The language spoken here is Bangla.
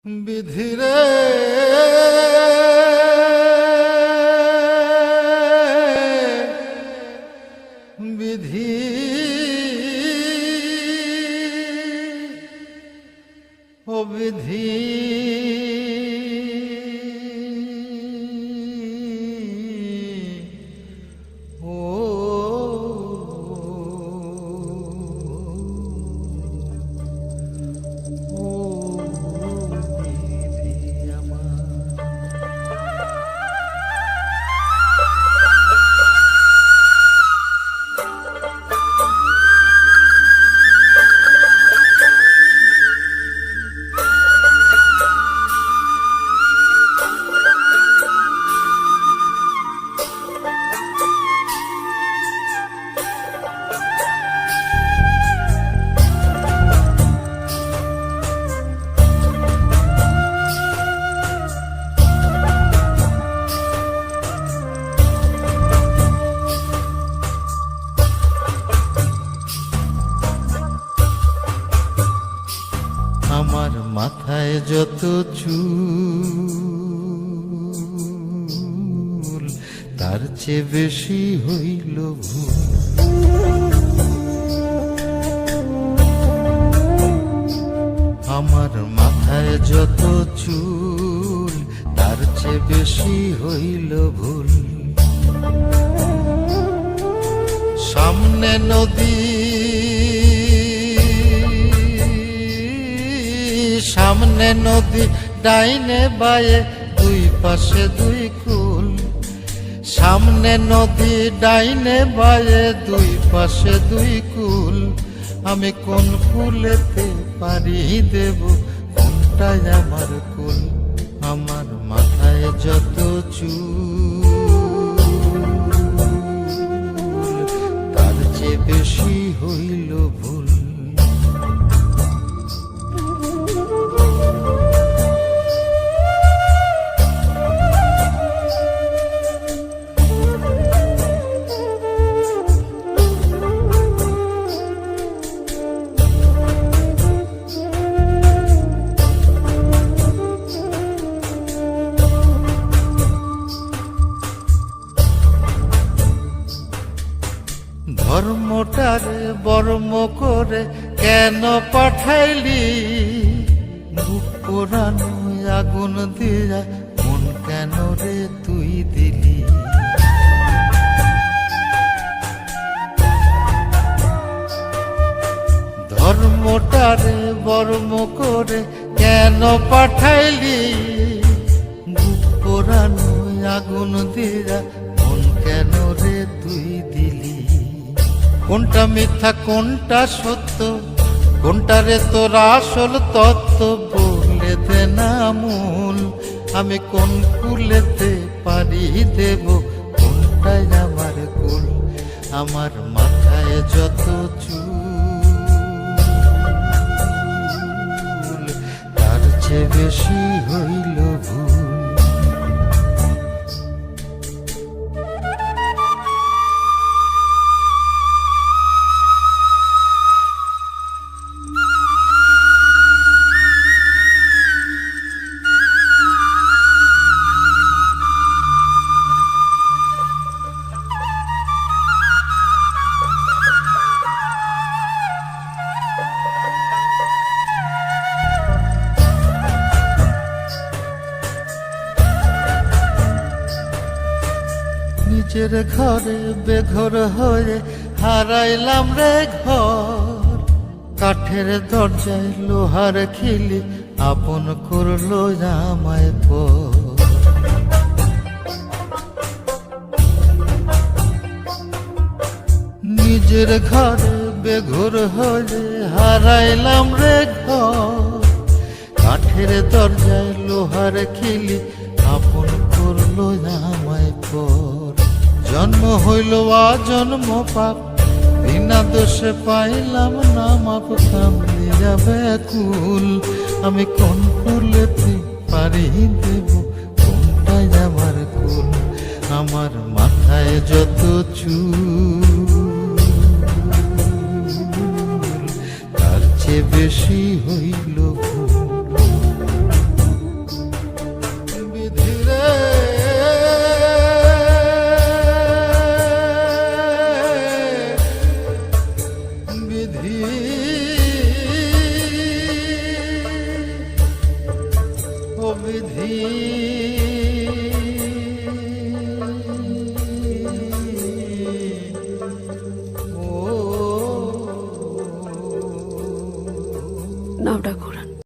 বিধিরে বিধি ও বিধি ও আমার মাথায় যত চুল তার চেয়ে বেশি হইল ভুল। আমার মাথায় যত চুল তার চেয়ে বেশি হইল ভুল। সামনে নদী সামনে নদী ডাইনে বায়ে দুই পাশে দুই কুল। সামনে নদী ডাইনে বায়ে দুই পাশে দুই কুল। আমি কোন কুলেতে পারি দেব কোনটাই আমার কুল। আমার মাথায় যত চুল তার চেয়ে বেশি হইল ভুল। ধর্মটারে বর্ম করে কেন পাঠাইলি? বুক পোড়ানো আগুন দিয়া মন কেন রে তুই দিলি? ধর্মটারে বর্ম করে কেন পাঠাইলি? বুক পোড়ানো আগুন দিয়া মন কেন রে তুই দিলি? কোনটা মিথ্যা কোনটা সত্য, কোনটা রে তোর আসল তত্ত্ব বলে দে না মূল। আমি কোন কুলেতে পারি দেব কোনটাই আমার কুল। আমার মাথায় যত চুল তার চেয়ে বেশি হইল ভুল। নিজের ঘরে বেঘর হয়ে হারাইলাম রে ঘর। কাঠের দরজায় লোহার খিলি আপন করলো আমায় পর। নিজের ঘরে বেঘর হয়ে হারাইলাম রে ঘর। কাঠের দরজায় লোহার খিলি আপন করলো আমায় পর। জন্ম হইল জন্ম পাপ, বিনা দোষে পাইলাম না মাপ। কামড়ে যাবে কুল, আমি কোন কুলেতে পারি দেব কোনটাই আমার কুল। আমার মাথায় যত চুল তার চেয়ে বেশি হইল ভুল। বেশি